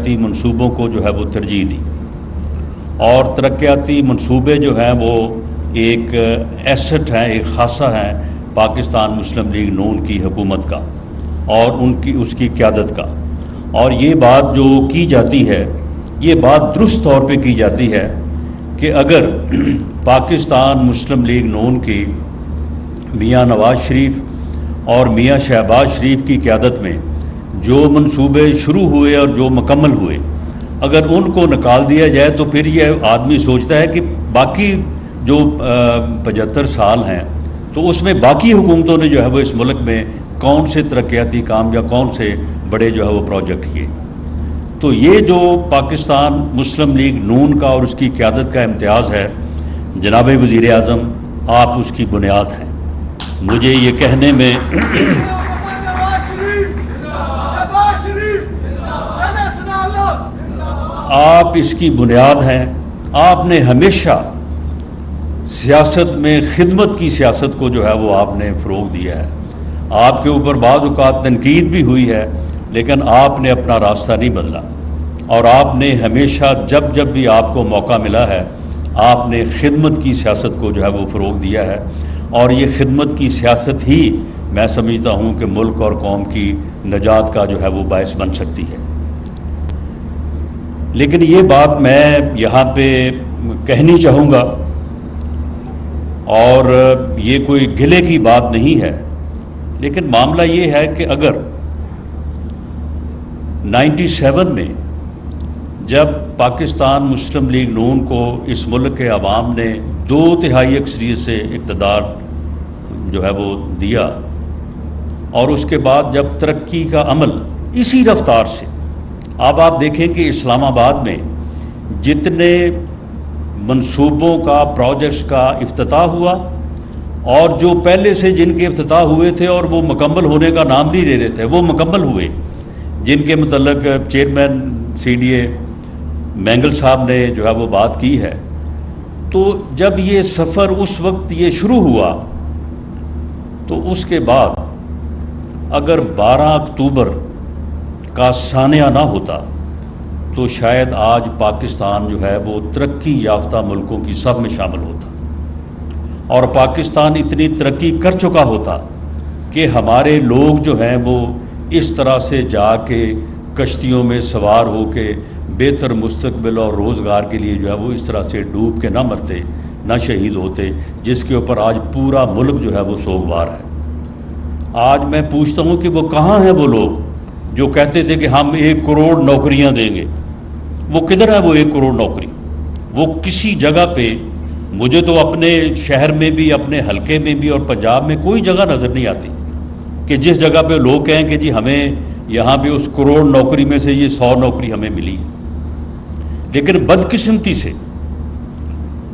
ترقیاتی منصوبوں کو جو ہے وہ ترجیح دی، اور ترقیاتی منصوبے جو ہیں وہ ایک ایسٹ ہیں، ایک خاصہ ہیں پاکستان مسلم لیگ نون کی حکومت کا اور اس کی قیادت کا۔ اور یہ بات جو کی جاتی ہے، یہ بات درست طور پہ کی جاتی ہے کہ اگر پاکستان مسلم لیگ نون کی میاں نواز شریف اور میاں شہباز شریف کی قیادت میں جو منصوبے شروع ہوئے اور جو مکمل ہوئے، اگر ان کو نکال دیا جائے تو پھر یہ آدمی سوچتا ہے کہ باقی جو 75 سال ہیں تو اس میں باقی حکومتوں نے جو ہے وہ اس ملک میں کون سے ترقیاتی کام یا کون سے بڑے جو ہے وہ پروجیکٹ کیے۔ تو یہ جو پاکستان مسلم لیگ نون کا اور اس کی قیادت کا امتیاز ہے، جناب وزیر اعظم آپ اس کی بنیاد ہیں۔ مجھے یہ کہنے میں آپ اس کی بنیاد ہیں۔ آپ نے ہمیشہ سیاست میں خدمت کی سیاست کو جو ہے وہ آپ نے فروغ دیا ہے۔ آپ کے اوپر بعض اوقات تنقید بھی ہوئی ہے، لیکن آپ نے اپنا راستہ نہیں بدلا، اور آپ نے ہمیشہ جب بھی آپ کو موقع ملا ہے آپ نے خدمت کی سیاست کو جو ہے وہ فروغ دیا ہے، اور یہ خدمت کی سیاست ہی میں سمجھتا ہوں کہ ملک اور قوم کی نجات کا جو ہے وہ باعث بن سکتی ہے۔ لیکن یہ بات میں یہاں پہ کہنی چاہوں گا، اور یہ کوئی گلے کی بات نہیں ہے، لیکن معاملہ یہ ہے کہ اگر 97 میں جب پاکستان مسلم لیگ نون کو اس ملک کے عوام نے 2/3 اکثریت سے اقتدار جو ہے وہ دیا، اور اس کے بعد جب ترقی کا عمل اسی رفتار سے، اب آپ دیکھیں کہ اسلام آباد میں جتنے منصوبوں کا پروجیکٹس کا افتتاح ہوا، اور جو پہلے سے جن کے افتتاح ہوئے تھے اور وہ مکمل ہونے کا نام نہیں لے رہے تھے، وہ مکمل ہوئے، جن کے متعلق چیئرمین CDA مینگل صاحب نے جو ہے وہ بات کی ہے۔ تو جب یہ سفر اس وقت یہ شروع ہوا، تو اس کے بعد اگر 12 اکتوبر کا سانحہ نہ ہوتا تو شاید آج پاکستان جو ہے وہ ترقی یافتہ ملکوں کی صف میں شامل ہوتا، اور پاکستان اتنی ترقی کر چکا ہوتا کہ ہمارے لوگ جو ہیں وہ اس طرح سے جا کے کشتیوں میں سوار ہو کے بہتر مستقبل اور روزگار کے لیے جو ہے وہ اس طرح سے ڈوب کے نہ مرتے، نہ شہید ہوتے، جس کے اوپر آج پورا ملک جو ہے وہ سوگوار ہے۔ آج میں پوچھتا ہوں کہ وہ کہاں ہیں وہ لوگ جو کہتے تھے کہ ہم 1 کروڑ نوکریاں دیں گے؟ وہ کدھر ہے وہ 1 کروڑ نوکری؟ وہ کسی جگہ پہ، مجھے تو اپنے شہر میں بھی، اپنے حلقے میں بھی اور پنجاب میں کوئی جگہ نظر نہیں آتی کہ جس جگہ پہ لوگ کہیں کہ جی ہمیں یہاں پہ اس کروڑ نوکری میں سے یہ 100 نوکری ہمیں ملی۔ لیکن بدقسمتی سے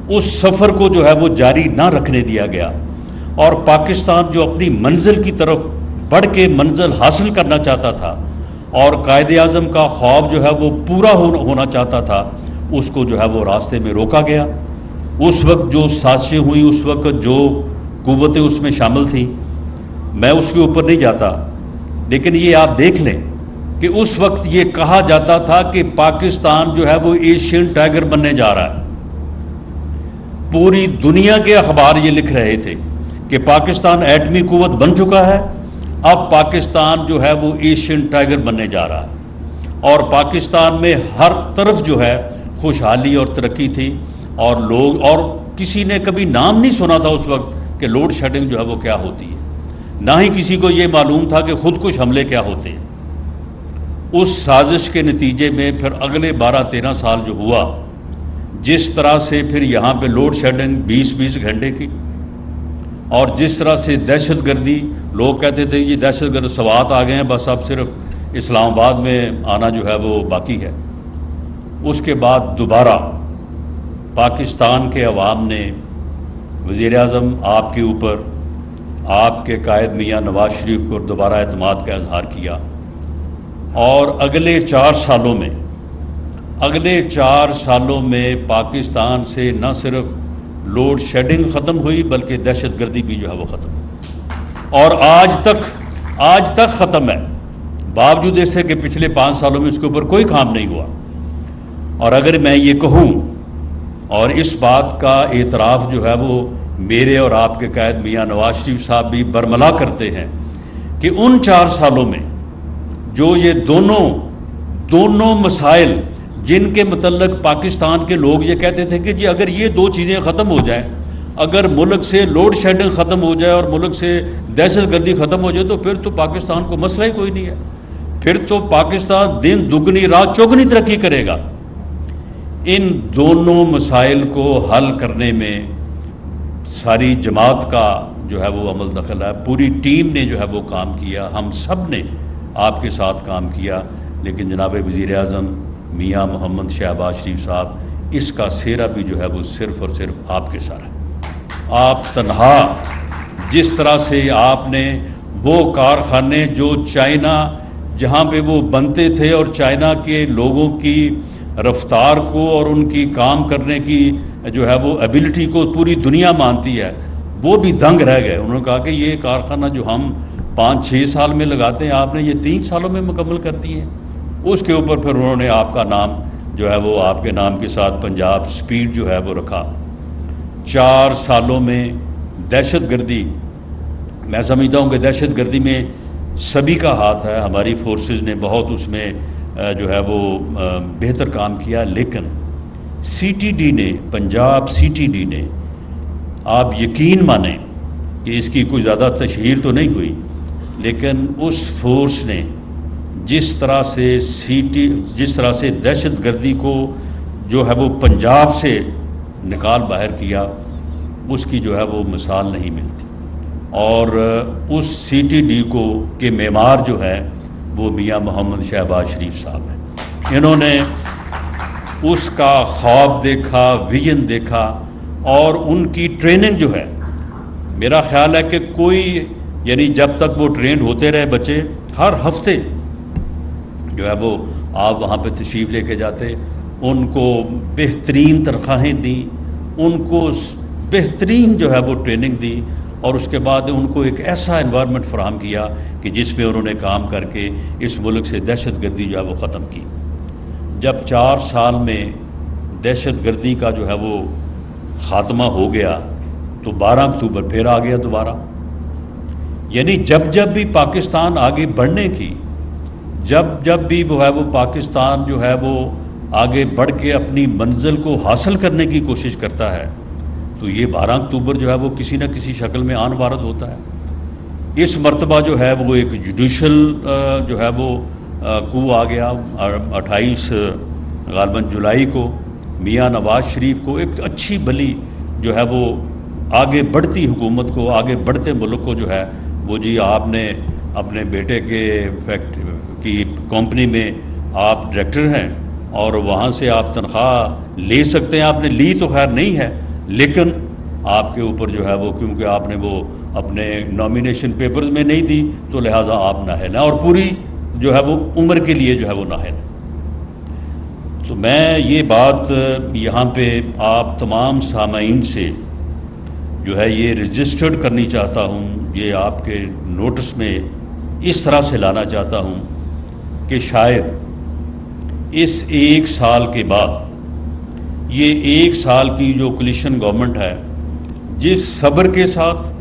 اس سفر کو جو ہے وہ جاری نہ رکھنے دیا گیا، اور پاکستان جو اپنی منزل کی طرف بڑھ کے منزل حاصل کرنا چاہتا تھا اور قائد اعظم کا خواب جو ہے وہ پورا ہونا چاہتا تھا، اس کو جو ہے وہ راستے میں روکا گیا۔ اس وقت جو سازشیں ہوئیں، اس وقت جو قوتیں اس میں شامل تھیں، میں اس کے اوپر نہیں جاتا، لیکن یہ آپ دیکھ لیں کہ اس وقت یہ کہا جاتا تھا کہ پاکستان جو ہے وہ ایشین ٹائیگر بننے جا رہا ہے۔ پوری دنیا کے اخبار یہ لکھ رہے تھے کہ پاکستان ایٹمی قوت بن چکا ہے، اب پاکستان جو ہے وہ ایشین ٹائیگر بننے جا رہا ہے، اور پاکستان میں ہر طرف جو ہے خوشحالی اور ترقی تھی، اور لوگ، اور کسی نے کبھی نام نہیں سنا تھا اس وقت کہ لوڈ شیڈنگ جو ہے وہ کیا ہوتی ہے، نہ ہی کسی کو یہ معلوم تھا کہ خود کش حملے کیا ہوتے ہیں۔ اس سازش کے نتیجے میں پھر اگلے 12-13 سال جو ہوا، جس طرح سے پھر یہاں پہ لوڈ شیڈنگ 20-20 گھنٹے کی، اور جس طرح سے دہشت گردی، لوگ کہتے تھے یہ دہشت گرد سوات آ گئے ہیں، بس اب صرف اسلام آباد میں آنا جو ہے وہ باقی ہے۔ اس کے بعد دوبارہ پاکستان کے عوام نے وزیر اعظم آپ کے اوپر، آپ کے قائد میاں نواز شریف کو دوبارہ اعتماد کا اظہار کیا، اور اگلے 4 سالوں میں پاکستان سے نہ صرف لوڈ شیڈنگ ختم ہوئی بلکہ دہشت گردی بھی جو ہے وہ ختم ہوئی، اور آج تک ختم ہے۔ باوجود اس سے کہ پچھلے 5 سالوں میں اس کے اوپر کوئی کام نہیں ہوا. اور اگر میں یہ کہوں اور اس بات کا اعتراف جو ہے وہ میرے اور آپ کے قائد میاں نواز شریف صاحب بھی برملا کرتے ہیں کہ ان 4 سالوں میں جو یہ دونوں مسائل جن کے متعلق پاکستان کے لوگ یہ کہتے تھے کہ جی اگر یہ 2 چیزیں ختم ہو جائیں، اگر ملک سے لوڈ شیڈنگ ختم ہو جائے اور ملک سے دہشت گردی ختم ہو جائے تو پھر تو پاکستان کو مسئلہ ہی کوئی نہیں ہے، پھر تو پاکستان دن دگنی رات چوگنی ترقی کرے گا. ان دونوں مسائل کو حل کرنے میں ساری جماعت کا جو ہے وہ عمل دخل ہے، پوری ٹیم نے جو ہے وہ کام کیا، ہم سب نے آپ کے ساتھ کام کیا. لیکن جناب وزیر اعظم میاں محمد شہباز شریف صاحب، اس کا سہرا بھی جو ہے وہ صرف اور صرف آپ کے ساتھ ہے. آپ تنہا جس طرح سے آپ نے وہ کارخانے جو چائنا جہاں پہ وہ بنتے تھے اور چائنا کے لوگوں کی رفتار کو اور ان کی کام کرنے کی جو ہے وہ ایبلٹی کو پوری دنیا مانتی ہے، وہ بھی دنگ رہ گئے. انہوں نے کہا کہ یہ کارخانہ جو ہم 5-6 سال میں لگاتے ہیں آپ نے یہ 3 سالوں میں مکمل کر دی ہیں. اس کے اوپر پھر انہوں نے آپ کا نام جو ہے وہ آپ کے نام کے ساتھ پنجاب سپیڈ جو ہے وہ رکھا. 4 سالوں میں دہشت گردی، میں سمجھتا ہوں کہ دہشت گردی میں سبھی کا ہاتھ ہے، ہماری فورسز نے بہت اس میں جو ہے وہ بہتر کام کیا. لیکن سی ٹی ڈی نے، پنجاب سی ٹی ڈی نے، آپ یقین مانیں کہ اس کی کوئی زیادہ تشہیر تو نہیں ہوئی، لیکن اس فورس نے جس طرح سے دہشت گردی کو جو ہے وہ پنجاب سے نکال باہر کیا، اس کی جو ہے وہ مثال نہیں ملتی. اور اس سی ٹی ڈی کو کے معمار جو ہے وہ میاں محمد شہباز شریف صاحب ہیں. انہوں نے اس کا خواب دیکھا، ویژن دیکھا، اور ان کی ٹریننگ جو ہے، میرا خیال ہے کہ کوئی یعنی جب تک وہ ٹرینڈ ہوتے رہے بچے، ہر ہفتے جو ہے وہ آپ وہاں پہ تشریف لے کے جاتے، ان کو بہترین تنخواہیں دیں، ان کو بہترین جو ہے وہ ٹریننگ دی، اور اس کے بعد ان کو ایک ایسا انوائرمنٹ فراہم کیا کہ جس میں انہوں نے کام کر کے اس ملک سے دہشت گردی جو ہے وہ ختم کی. جب 4 سال میں دہشت گردی کا جو ہے وہ خاتمہ ہو گیا تو 12 اکتوبر پھر آ گیا دوبارہ. یعنی جب بھی پاکستان آگے بڑھنے کی، جب بھی وہ ہے وہ پاکستان جو ہے وہ آگے بڑھ کے اپنی منزل کو حاصل کرنے کی کوشش کرتا ہے، تو یہ 12 اکتوبر جو ہے وہ کسی نہ کسی شکل میں آن وارد ہوتا ہے. اس مرتبہ جو ہے وہ ایک جوڈیشل جو ہے وہ کو آ گیا. 28 غالباً جولائی کو میاں نواز شریف کو ایک اچھی بھلی جو ہے وہ آگے بڑھتی حکومت کو، آگے بڑھتے ملک کو جو ہے وہ جی آپ نے اپنے بیٹے کے کی کمپنی میں آپ ڈائریکٹر ہیں اور وہاں سے آپ تنخواہ لے سکتے ہیں. آپ نے لی تو خیر نہیں ہے، لیکن آپ کے اوپر جو ہے وہ کیونکہ آپ نے وہ اپنے نامینیشن پیپرز میں نہیں دی تو لہٰذا آپ نااہل ہیں، اور پوری جو ہے وہ عمر کے لیے جو ہے وہ نااہل ہیں. تو میں یہ بات یہاں پہ آپ تمام سامعین سے جو ہے یہ رجسٹرڈ کرنی چاہتا ہوں، یہ آپ کے نوٹس میں اس طرح سے لانا چاہتا ہوں کہ شاید اس 1 سال کے بعد یہ 1 سال کی جو کولیشن گورنمنٹ ہے، جس صبر کے ساتھ،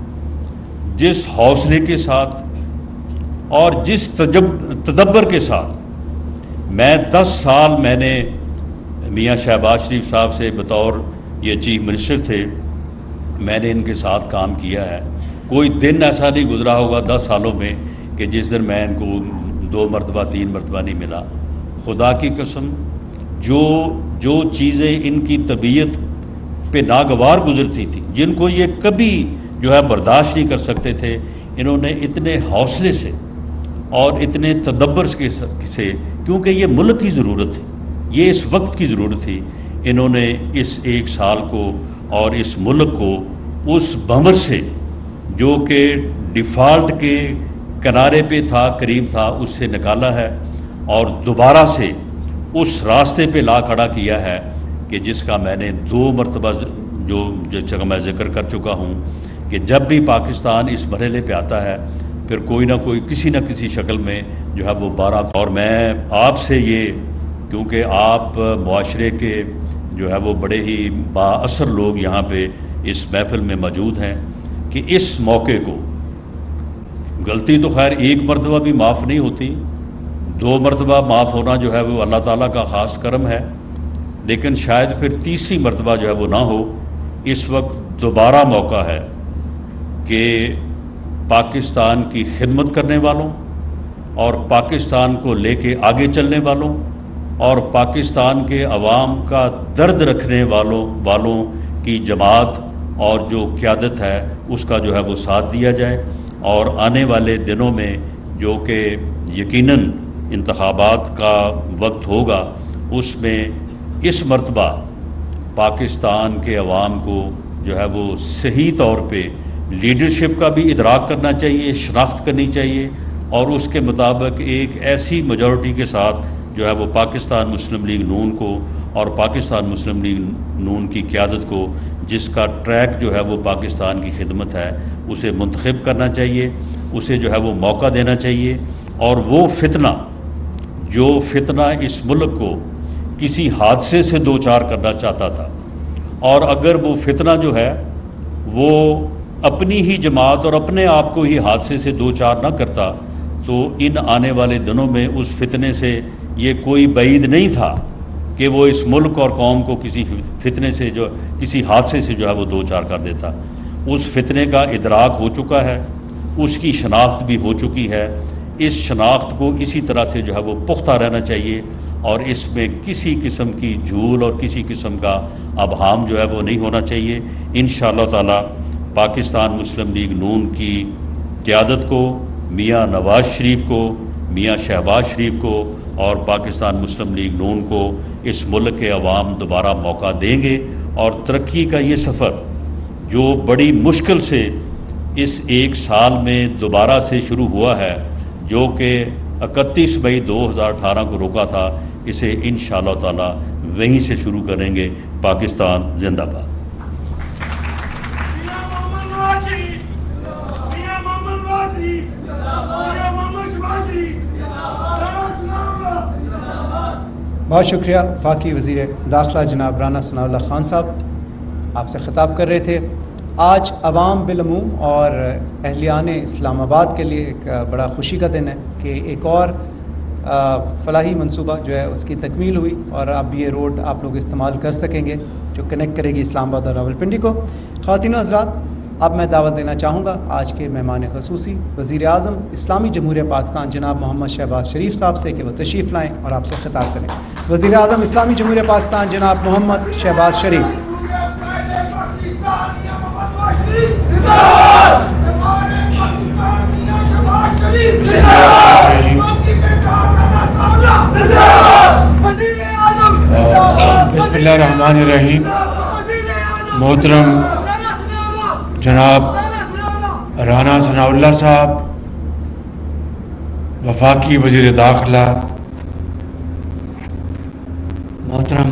جس حوصلے کے ساتھ اور جس تدبر کے ساتھ میں 10 سال میں نے میاں شہباز شریف صاحب سے بطور یہ چیف منسٹر تھے، میں نے ان کے ساتھ کام کیا ہے. کوئی دن ایسا نہیں گزرا ہوگا 10 سالوں میں کہ جس دن میں ان کو 2 مرتبہ 3 مرتبہ نہیں ملا. خدا کی قسم جو چیزیں ان کی طبیعت پہ ناگوار گزرتی تھی، جن کو یہ کبھی جو ہے برداشت نہیں کر سکتے تھے، انہوں نے اتنے حوصلے سے اور اتنے تدبر سے، کیونکہ یہ ملک کی ضرورت تھی، یہ اس وقت کی ضرورت تھی، انہوں نے اس 1 سال کو اور اس ملک کو اس بھنور سے جو کہ ڈیفالٹ کے کنارے پہ تھا، قریب تھا، اس سے نکالا ہے اور دوبارہ سے اس راستے پہ لا کھڑا کیا ہے کہ جس کا میں نے 2 مرتبہ جس جگہ میں ذکر کر چکا ہوں کہ جب بھی پاکستان اس مرحلے پہ آتا ہے پھر کوئی نہ کوئی کسی نہ کسی شکل میں جو ہے وہ 12 اور میں آپ سے یہ، کیونکہ آپ معاشرے کے جو ہے وہ بڑے ہی با اثر لوگ یہاں پہ اس محفل میں موجود ہیں، کہ اس موقع کو، غلطی تو خیر ایک مرتبہ بھی معاف نہیں ہوتی، 2 مرتبہ معاف ہونا جو ہے وہ اللہ تعالیٰ کا خاص کرم ہے، لیکن شاید پھر تیسری مرتبہ جو ہے وہ نہ ہو۔ اس وقت دوبارہ موقع ہے کہ پاکستان کی خدمت کرنے والوں اور پاکستان کو لے کے آگے چلنے والوں اور پاکستان کے عوام کا درد رکھنے والوں کی جماعت اور جو قیادت ہے اس کا جو ہے وہ ساتھ دیا جائے، اور آنے والے دنوں میں جو کہ یقیناً انتخابات کا وقت ہوگا، اس میں اس مرتبہ پاکستان کے عوام کو جو ہے وہ صحیح طور پہ لیڈرشپ کا بھی ادراک کرنا چاہیے، شناخت کرنی چاہیے، اور اس کے مطابق ایک ایسی میجورٹی کے ساتھ جو ہے وہ پاکستان مسلم لیگ نون کو اور پاکستان مسلم لیگ نون کی قیادت کو، جس کا ٹریک جو ہے وہ پاکستان کی خدمت ہے، اسے منتخب کرنا چاہیے، اسے جو ہے وہ موقع دینا چاہیے، اور وہ فتنہ اس ملک کو کسی حادثے سے دوچار کرنا چاہتا تھا، اور اگر وہ فتنہ جو ہے وہ اپنی ہی جماعت اور اپنے آپ کو ہی حادثے سے دوچار نہ کرتا، تو ان آنے والے دنوں میں اس فتنے سے یہ کوئی بعید نہیں تھا کہ وہ اس ملک اور قوم کو کسی فتنے سے کسی حادثے سے جو ہے وہ دوچار کر دیتا۔ اس فتنے کا ادراک ہو چکا ہے، اس کی شناخت بھی ہو چکی ہے، اس شناخت کو اسی طرح سے جو ہے وہ پختہ رہنا چاہیے، اور اس میں کسی قسم کی جھول اور کسی قسم کا ابہام جو ہے وہ نہیں ہونا چاہیے۔ انشاءاللہ تعالی پاکستان مسلم لیگ نون کی قیادت کو، میاں نواز شریف کو، میاں شہباز شریف کو اور پاکستان مسلم لیگ نون کو اس ملک کے عوام دوبارہ موقع دیں گے، اور ترقی کا یہ سفر جو بڑی مشکل سے اس 1 سال میں دوبارہ سے شروع ہوا ہے، جو کہ 31 مئی 2018 کو روکا تھا، اسے انشاءاللہ تعالی وہیں سے شروع کریں گے۔ پاکستان زندہ باد۔ بہت شکریہ وفاقی وزیر داخلہ جناب رانا ثناء اللہ خان صاحب، آپ سے خطاب کر رہے تھے۔ آج عوام بالعموم اور اہلیان اسلام آباد کے لیے ایک بڑا خوشی کا دن ہے کہ ایک اور فلاحی منصوبہ جو ہے اس کی تکمیل ہوئی، اور اب یہ روڈ آپ لوگ استعمال کر سکیں گے جو کنیکٹ کرے گی اسلام آباد اور راولپنڈی کو۔ خواتین و حضرات، اب میں دعوت دینا چاہوں گا آج کے مہمان خصوصی وزیر اعظم اسلامی جمہوریہ پاکستان جناب محمد شہباز شریف صاحب سے کہ وہ تشریف لائیں اور آپ سے خطاب کریں۔ وزیر اعظم اسلامی جمہوریہ پاکستان جناب محمد شہباز شریف۔ بسم اللہ الرحمن الرحیم۔ محترم جناب رانا ثناء اللہ صاحب، وفاقی وزیر داخلہ محترم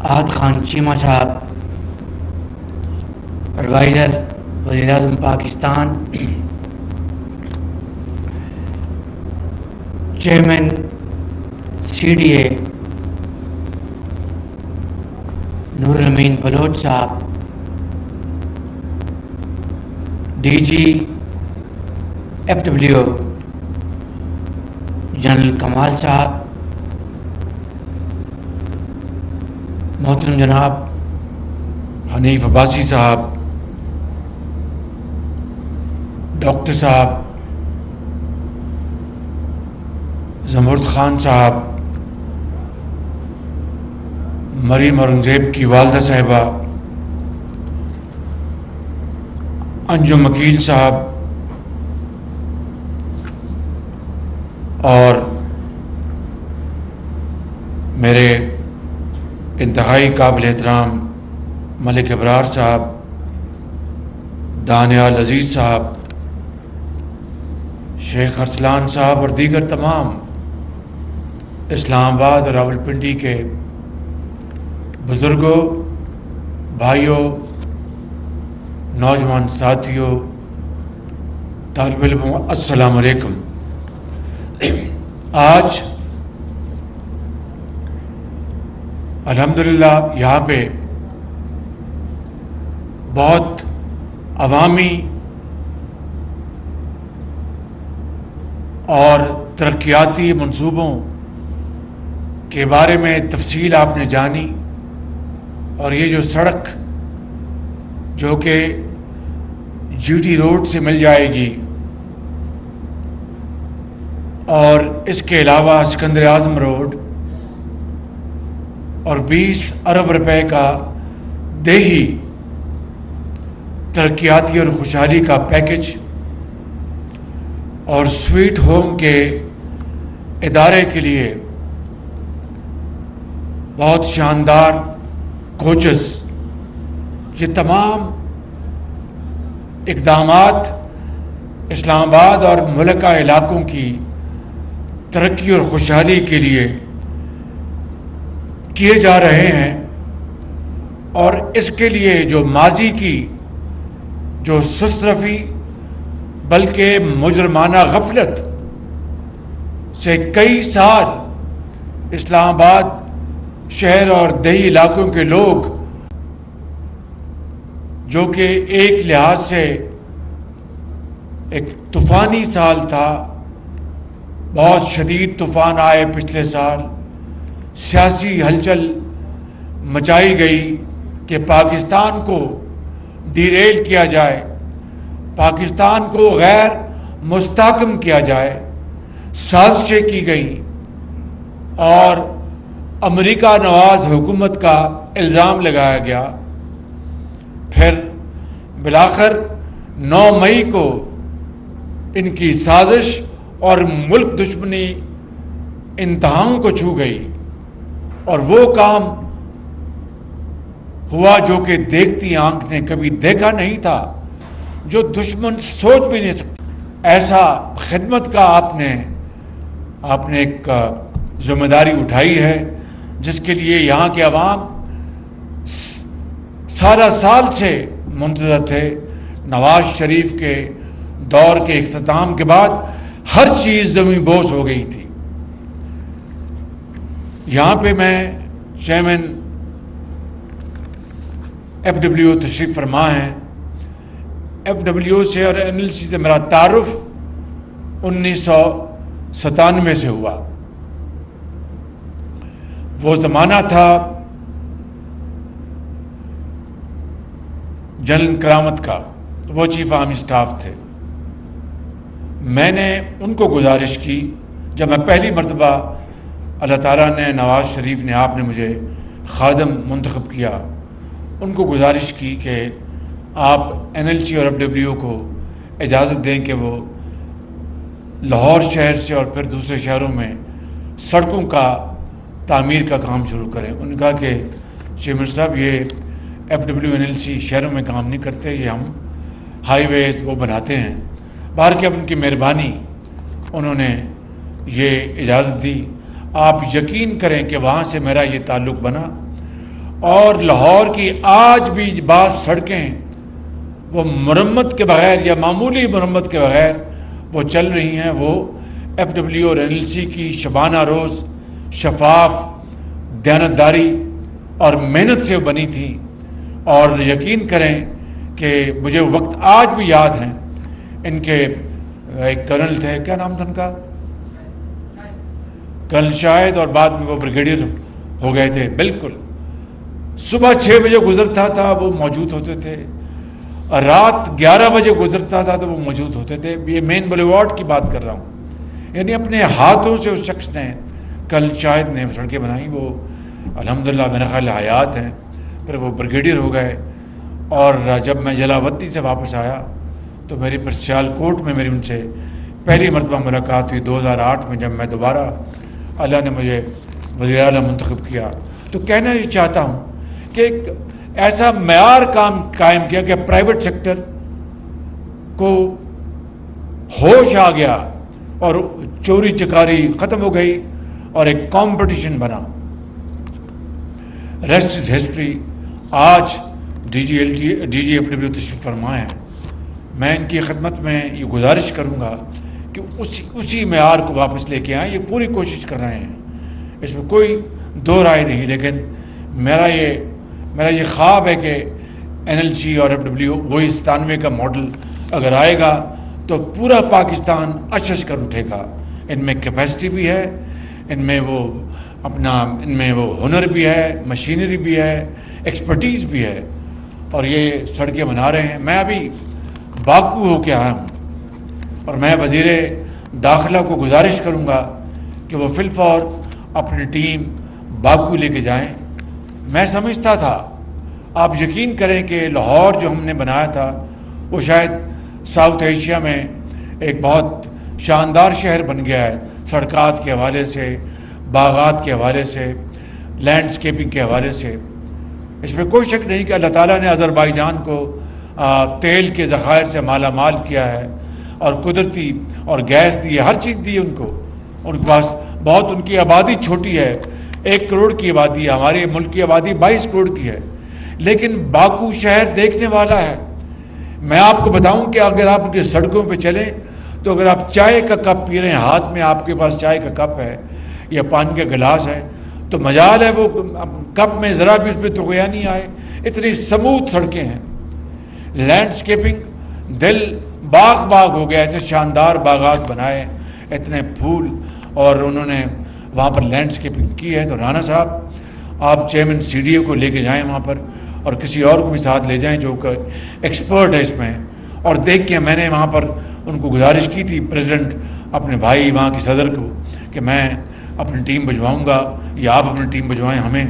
عاد خان چیمہ صاحب، ایڈوائزر وزیر اعظم پاکستان، چیئرمین CDA نور الامین بلوچ صاحب، DG FW جنرل کمال صاحب، محترم جناب حنیف عباسی صاحب، ڈاکٹر صاحب زمرد خان صاحب، مریم اورنگزیب کی والدہ صاحبہ، انجم وکیل صاحب، اور میرے انتہائی قابل احترام ملک ابرار صاحب، دانیال عزیز صاحب، شیخ ارسلان صاحب اور دیگر تمام اسلام آباد اور راولپنڈی کے بزرگوں، بھائیوں، نوجوان ساتھیوں، طالب علم السلام علیکم. آج الحمدللہ یہاں پہ بہت عوامی اور ترقیاتی منصوبوں کے بارے میں تفصیل آپ نے جانی، اور یہ جو سڑک جو کہ جی ٹی روڈ سے مل جائے گی اور اس کے علاوہ سکندر اعظم روڈ اور 20 ارب روپے کا دیہی ترقیاتی اور خوشحالی کا پیکج اور سویٹ ہوم کے ادارے کے لیے بہت شاندار کوچز، یہ تمام اقدامات اسلام آباد اور ملکہ علاقوں کی ترقی اور خوشحالی کے لیے کیے جا رہے ہیں، اور اس کے لیے جو ماضی کی جو سست روی بلکہ مجرمانہ غفلت سے کئی سال اسلام آباد شہر اور دیہی علاقوں کے لوگ، جو کہ ایک لحاظ سے ایک طوفانی سال تھا، بہت شدید طوفان آئے پچھلے سال، سیاسی ہلچل مچائی گئی کہ پاکستان کو ڈیریل کیا جائے، پاکستان کو غیر مستحکم کیا جائے، سازشیں کی گئیں اور امریکہ نواز حکومت کا الزام لگایا گیا. پھر بالآخر 9 مئی کو ان کی سازش اور ملک دشمنی انتہاؤں کو چھو گئی، اور وہ کام ہوا جو کہ دیکھتی آنکھ نے کبھی دیکھا نہیں تھا، جو دشمن سوچ بھی نہیں سکتا. ایسا خدمت کا آپ نے ایک ذمہ داری اٹھائی ہے، جس کے لیے یہاں کے عوام سارا سال سے منتظر تھے. نواز شریف کے دور کے اختتام کے بعد ہر چیز زمین بوس ہو گئی تھی. یہاں پہ میں چیئرمین ایف ڈبلیو تشریف فرما ہیں. ایف ڈبلیو سے اور این ایل سی سے میرا تعارف 1997 سے ہوا. وہ زمانہ تھا جنرل کرامت کا، وہ چیف آرمی سٹاف تھے. میں نے ان کو گزارش کی، جب میں پہلی مرتبہ اللہ تعالیٰ نے، نواز شریف نے، آپ نے مجھے خادم منتخب کیا، ان کو گزارش کی کہ آپ این ایل سی اور ایف ڈبلیو کو اجازت دیں کہ وہ لاہور شہر سے اور پھر دوسرے شہروں میں سڑکوں کا تعمیر کا کام شروع کریں. انہوں نے کہا کہ چیئرمین صاحب، یہ F W N L C شہروں میں کام نہیں کرتے، یہ ہم ہائی ویز وہ بناتے ہیں. باہر کے اب ان کی مہربانی، انہوں نے یہ اجازت دی. آپ یقین کریں کہ وہاں سے میرا یہ تعلق بنا، اور لاہور کی آج بھی بعض سڑکیں وہ مرمت کے بغیر یا معمولی مرمت کے بغیر وہ چل رہی ہیں. وہ ایف ڈبلیو اور این ایل سی کی شبانہ روز شفاف دیانتداری اور محنت سے بنی تھی. اور یقین کریں کہ مجھے وقت آج بھی یاد ہیں. ان کے ایک کرنل تھے، کیا نام تھا ان کا؟ کرنل شاہد، اور بعد میں وہ بریگیڈیئر ہو گئے تھے. بالکل صبح 6 بجے گزرتا تھا وہ موجود ہوتے تھے، اور رات 11 بجے گزرتا تھا تو وہ موجود ہوتے تھے. یہ مین بلیوارڈ کی بات کر رہا ہوں. یعنی اپنے ہاتھوں سے اس شخص نے، کرنل شاہد نے سڑکیں بنائی. وہ الحمدللہ میرا خیال حیات ہیں. پھر وہ بریگیڈیئر ہو گئے. اور جب میں جلاوطنی سے واپس آیا تو میری پھر سیالکوٹ میں میری ان سے پہلی مرتبہ ملاقات ہوئی 2008 میں، جب میں دوبارہ اللہ نے مجھے وزیر اعلیٰ منتخب کیا. تو کہنا یہ چاہتا ہوں کہ ایک ایسا معیار قائم کیا کہ پرائیویٹ سیکٹر کو ہوش آ گیا اور چوری چکاری ختم ہو گئی اور ایک کمپٹیشن بنا. Rest is history. آج ڈی جی ایف ڈبلیو تشریف فرما ہیں. میں ان کی خدمت میں یہ گزارش کروں گا کہ اسی معیار کو واپس لے کے آئیں. یہ پوری کوشش کر رہے ہیں, اس میں کوئی دو رائے نہیں, لیکن میرا یہ خواب ہے کہ NLC اور FW وہی 97 کا ماڈل اگر آئے گا تو پورا پاکستان اچھش کر اٹھے گا. ان میں کیپیسٹی بھی ہے, ان میں وہ ہنر بھی ہے, مشینری بھی ہے, ایکسپرٹیز بھی ہے, اور یہ سڑکیں بنا رہے ہیں. میں ابھی باکو ہو کے آیا ہوں, اور میں وزیر داخلہ کو گزارش کروں گا کہ وہ فی الفور اپنی ٹیم باکو لے کے جائیں. میں سمجھتا تھا, آپ یقین کریں کہ لاہور جو ہم نے بنایا تھا وہ شاید ساؤتھ ایشیا میں ایک بہت شاندار شہر بن گیا ہے, سڑکات کے حوالے سے, باغات کے حوالے سے, لینڈسکیپنگ کے حوالے سے. اس میں کوئی شک نہیں کہ اللہ تعالیٰ نے آذربائیجان کو تیل کے ذخائر سے مالا مال کیا ہے, اور قدرتی اور گیس دی ہے, ہر چیز دی ہے ان کو. ان کے پاس بہت, ان کی آبادی چھوٹی ہے, 1 کروڑ کی آبادی ہے. ہمارے ملک کی آبادی 22 کروڑ کی ہے, لیکن باکو شہر دیکھنے والا ہے. میں آپ کو بتاؤں کہ اگر آپ ان کی سڑکوں پہ چلیں تو اگر آپ چائے کا کپ پی رہے ہیں, ہاتھ میں آپ کے پاس چائے کا کپ ہے یا پانی کا گلاس ہے, تو مجال ہے وہ کپ میں ذرا بھی اس میں تغیا نہیں آئے. اتنی سموتھ سڑکیں ہیں. لینڈسکیپنگ, دل باغ ہو گیا, ایسے شاندار باغات بنائے, اتنے پھول, اور انہوں نے وہاں پر لینڈسکیپنگ کی ہے. تو رانا صاحب, آپ چیئرمین CDA کو لے کے جائیں وہاں پر, اور کسی اور کو بھی ساتھ لے جائیں جو کہ ایکسپرٹ ہے اس میں, اور دیکھ کے میں نے وہاں پر ان کو گزارش کی تھی, پریزیڈنٹ اپنے بھائی وہاں کی صدر کو, کہ میں اپنی ٹیم بھجواؤں گا یا آپ اپنی ٹیم بھجوائیں ہمیں,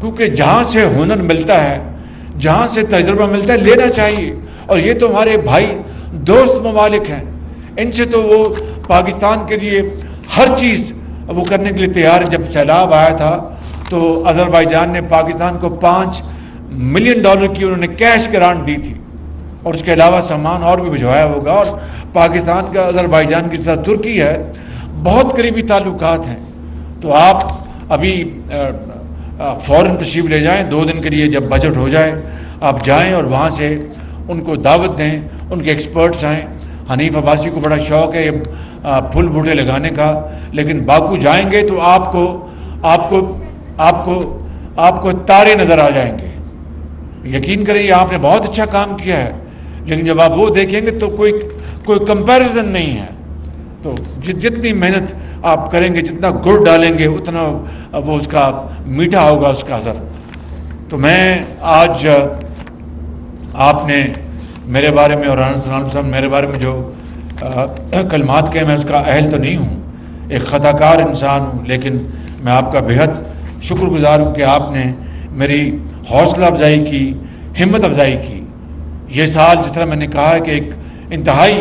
کیونکہ جہاں سے ہنر ملتا ہے, جہاں سے تجربہ ملتا ہے, لینا چاہیے. اور یہ تو ہمارے بھائی دوست ممالک ہیں, ان سے تو وہ پاکستان کے لیے ہر چیز وہ کرنے کے لیے تیار. جب سیلاب آیا تھا تو آذربائیجان نے پاکستان کو $5 ملین کی انہوں نے کیش گرانٹ دی تھی, اور اس کے علاوہ سامان اور بھی بھجوایا ہوگا. اور پاکستان کا آذربائیجان کے ساتھ ترکی ہے, بہت قریبی تعلقات ہیں. تو آپ ابھی فوراً تشریف لے جائیں, 2 دن کے لیے جب بجٹ ہو جائے آپ جائیں, اور وہاں سے ان کو دعوت دیں, ان کے ایکسپرٹس آئیں. حنیف عباسی کو بڑا شوق ہے پھول بوٹے لگانے کا, لیکن باکو جائیں گے تو آپ کو تارے نظر آ جائیں گے. یقین کریں, یہ آپ نے بہت اچھا کام کیا ہے, لیکن جب آپ وہ دیکھیں گے تو کوئی کمپیریزن نہیں ہے. تو جتنی محنت آپ کریں گے, جتنا گڑ ڈالیں گے, اتنا وہ اس کا میٹھا ہوگا اس کا اثر. تو میں آج آپ نے میرے بارے میں اور رانا سلام صاحب میرے بارے میں جو کلمات کہے, میں اس کا اہل تو نہیں ہوں, ایک خطا کار انسان ہوں, لیکن میں آپ کا بہت شکر گزار ہوں کہ آپ نے میری حوصلہ افزائی کی, ہمت افزائی کی. یہ سال جس طرح میں نے کہا ہے کہ ایک انتہائی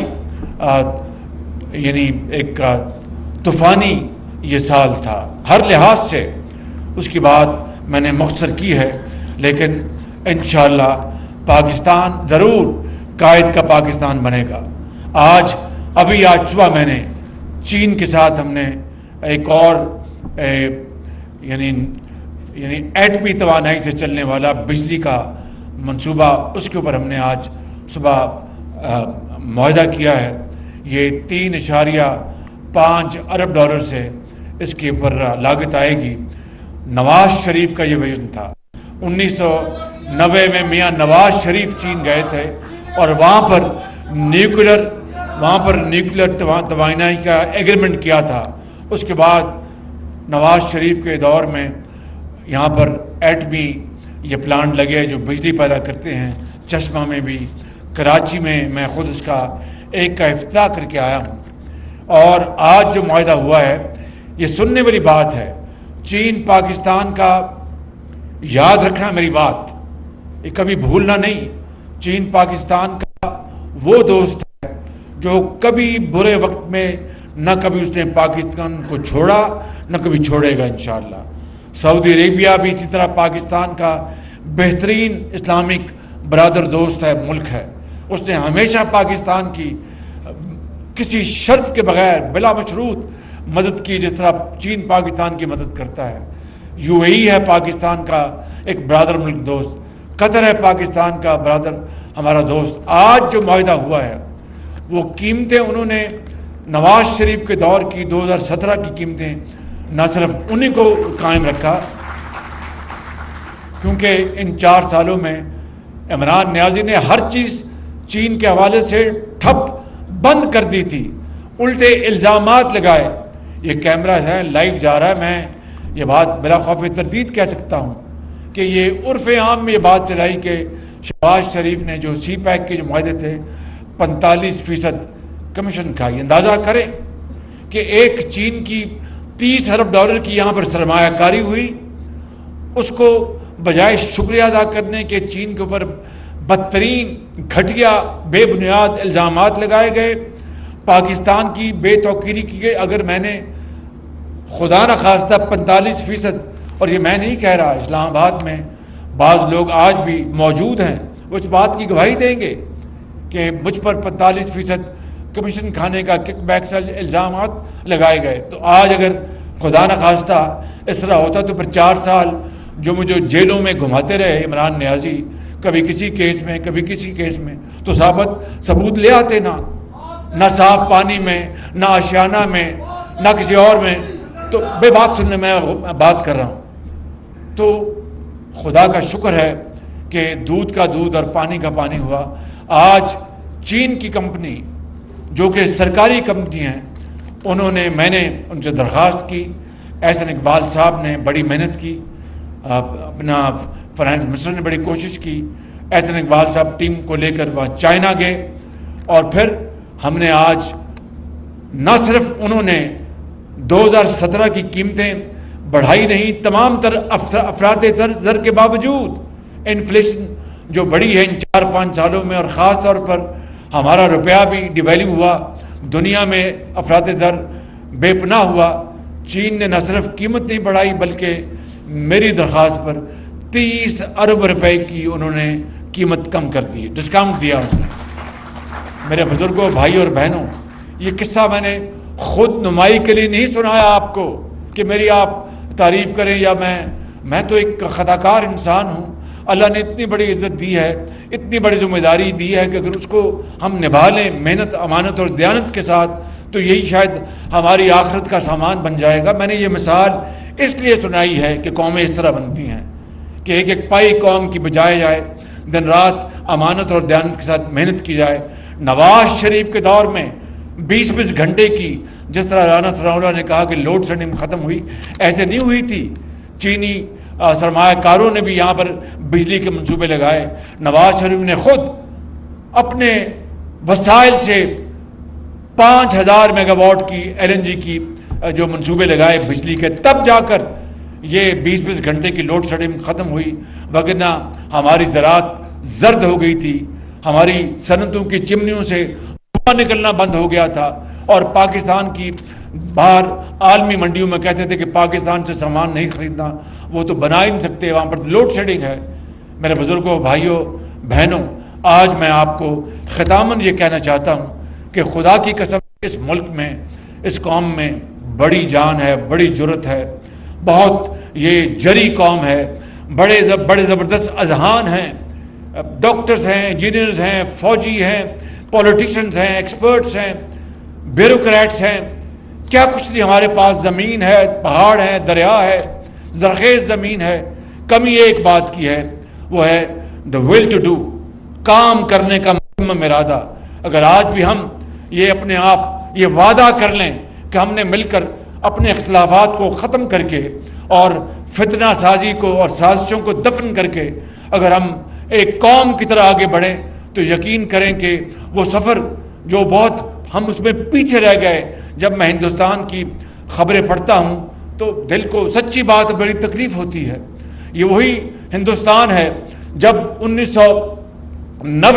یعنی ایک طوفانی یہ سال تھا ہر لحاظ سے. اس کی بات میں نے مختصر کی ہے, لیکن انشاءاللہ پاکستان ضرور قائد کا پاکستان بنے گا. آج صبح میں نے چین کے ساتھ ہم نے ایک اور یعنی ایٹمی توانائی سے چلنے والا بجلی کا منصوبہ, اس کے اوپر ہم نے آج صبح معاہدہ کیا ہے. یہ $3.5 ارب سے اس کے اوپر لاگت آئے گی. نواز شریف کا یہ ویژن تھا. 1990 میں میاں نواز شریف چین گئے تھے, اور وہاں پر نیوکلر توانائی کا ایگریمنٹ کیا تھا. اس کے بعد نواز شریف کے دور میں یہاں پر ایٹمی یہ پلانٹ لگے جو بجلی پیدا کرتے ہیں. چشمہ میں بھی, کراچی میں خود اس کا ایک کا افتتاح کر کے آیا ہوں. اور آج جو معاہدہ ہوا ہے یہ سننے والی بات ہے. چین پاکستان کا یاد رکھنا میری بات, یہ کبھی بھولنا نہیں. چین پاکستان کا وہ دوست ہے جو کبھی برے وقت میں نہ کبھی اس نے پاکستان کو چھوڑا نہ کبھی چھوڑے گا انشاءاللہ. سعودی عربیہ بھی اسی طرح پاکستان کا بہترین اسلامک برادر دوست ہے, ملک ہے. اس نے ہمیشہ پاکستان کی کسی شرط کے بغیر بلا مشروط مدد کی, جس طرح چین پاکستان کی مدد کرتا ہے. UAE ہے پاکستان کا ایک برادر ملک دوست, قطر ہے پاکستان کا برادر ہمارا دوست، آج جو معاہدہ ہوا ہے وہ قیمتیں انہوں نے نواز شریف کے دور کی 2017 کی قیمتیں نہ صرف انہی کو قائم رکھا، کیونکہ ان 4 سالوں میں عمران نیازی نے ہر چیز چین کے حوالے سے ٹھپ بند کر دی تھی، الٹے الزامات لگائے۔ یہ کیمرہ ہے، لائیو جا رہا ہے، میں یہ بات بلا خوف تردید کہہ سکتا ہوں کہ یہ عرف عام میں یہ بات چلائی کہ شہباز شریف نے جو سی پیک کے جو معاہدے تھے 45% کمیشن کھائی۔ اندازہ کریں کہ ایک چین کی $30 ارب کی یہاں پر سرمایہ کاری ہوئی، اس کو بجائے شکریہ ادا کرنے کے چین کے اوپر بدترین گھٹیا بے بنیاد الزامات لگائے گئے، پاکستان کی بے توقیری کی گئی۔ اگر میں نے خدا نخواستہ 45%، اور یہ میں نہیں کہہ رہا، اسلام آباد میں بعض لوگ آج بھی موجود ہیں وہ اس بات کی گواہی دیں گے کہ مجھ پر 45% کمیشن کھانے کا کک بیک سے الزامات لگائے گئے، تو آج اگر خدا نخواستہ اس طرح ہوتا تو پھر 4 سال جو مجھے جیلوں میں گھماتے رہے عمران نیازی، کبھی کسی کیس میں کبھی کسی کیس میں، تو ثبوت لے آتے نہ صاف پانی میں، نہ آشیانہ میں، نہ کسی اور میں۔ تو بے بات سننے میں بات کر رہا ہوں۔ تو خدا کا شکر ہے کہ دودھ کا دودھ اور پانی کا پانی ہوا۔ آج چین کی کمپنی جو کہ سرکاری کمپنی ہیں، میں نے ان سے درخواست کی، احسن اقبال صاحب نے بڑی محنت کی، اپنا فائنانس منسٹر نے بڑی کوشش کی، احسن اقبال صاحب ٹیم کو لے کر وہاں چائنا گئے، اور پھر ہم نے آج نہ صرف انہوں نے 2017 کی قیمتیں بڑھائی نہیں، تمام تر افراط زر کے باوجود انفلیشن جو بڑی ہے ان 4-5 سالوں میں، اور خاص طور پر ہمارا روپیہ بھی ڈیویلیو ہوا، دنیا میں افراط زر بے پناہ ہوا۔ چین نے نہ صرف قیمت نہیں بڑھائی بلکہ میری درخواست پر 30 ارب روپے کی انہوں نے قیمت کم کر دی، ڈسکاؤنٹ دیا انہوں نے۔ میرے بزرگوں، بھائی اور بہنوں، یہ قصہ میں نے خود نمائی کے لیے نہیں سنایا آپ کو کہ میری آپ تعریف کریں، یا میں تو ایک خطا کار انسان ہوں۔ اللہ نے اتنی بڑی عزت دی ہے، اتنی بڑی ذمہ داری دی ہے کہ اگر اس کو ہم نبھا لیں محنت، امانت اور دیانت کے ساتھ، تو یہی شاید ہماری آخرت کا سامان بن جائے گا۔ میں نے یہ مثال اس لیے سنائی ہے کہ قومیں اس طرح بنتی ہیں کہ ایک پائی قوم کی بجائے جائے، دن رات امانت اور دیانت کے ساتھ محنت کی جائے۔ نواز شریف کے دور میں 20 گھنٹے کی، جس طرح رانا ثناء اللہ نے کہا کہ لوڈ شیڈنگ ختم ہوئی، ایسے نہیں ہوئی تھی۔ چینی سرمایہ کاروں نے بھی یہاں پر بجلی کے منصوبے لگائے، نواز شریف نے خود اپنے وسائل سے 5000 میگا واٹ کی LNG کی جو منصوبے لگائے بجلی کے، تب جا کر یہ 20 گھنٹے کی لوڈ شیڈنگ ختم ہوئی، وگرنہ ہماری زراعت زرد ہو گئی تھی، ہماری صنعتوں کی چمنیوں سے دھواں نکلنا بند ہو گیا تھا، اور پاکستان کی باہر عالمی منڈیوں میں کہتے تھے کہ پاکستان سے سامان نہیں خریدنا، وہ تو بنا ہی نہیں سکتے، وہاں پر لوڈ شیڈنگ ہے۔ میرے بزرگوں، بھائیوں، بہنوں، آج میں آپ کو ختاماً یہ کہنا چاہتا ہوں کہ خدا کی قسم اس ملک میں، اس قوم میں بڑی جان ہے، بڑی جرت ہے، بہت یہ جری قوم ہے، بڑے زبردست اذہان ہیں، ڈاکٹرز ہیں، انجینئرز ہیں، فوجی ہیں، پولیٹیشنز ہیں، ایکسپرٹس ہیں، بیوروکریٹس ہیں، کیا کچھ نہیں ہمارے پاس، زمین ہے، پہاڑ ہے، دریا ہے، زرخیز زمین ہے۔ کمی ایک بات کی ہے، وہ ہے the will to do، کام کرنے کا مصمم ارادہ۔ اگر آج بھی ہم یہ اپنے آپ یہ وعدہ کر لیں کہ ہم نے مل کر اپنے اختلافات کو ختم کر کے اور فتنہ سازی کو اور سازشوں کو دفن کر کے اگر ہم ایک قوم کی طرح آگے بڑھیں، تو یقین کریں کہ وہ سفر جو بہت ہم اس میں پیچھے رہ گئے، جب میں ہندوستان کی خبریں پڑھتا ہوں تو دل کو سچی بات بڑی تکلیف ہوتی ہے۔ یہ وہی ہندوستان ہے جب 1990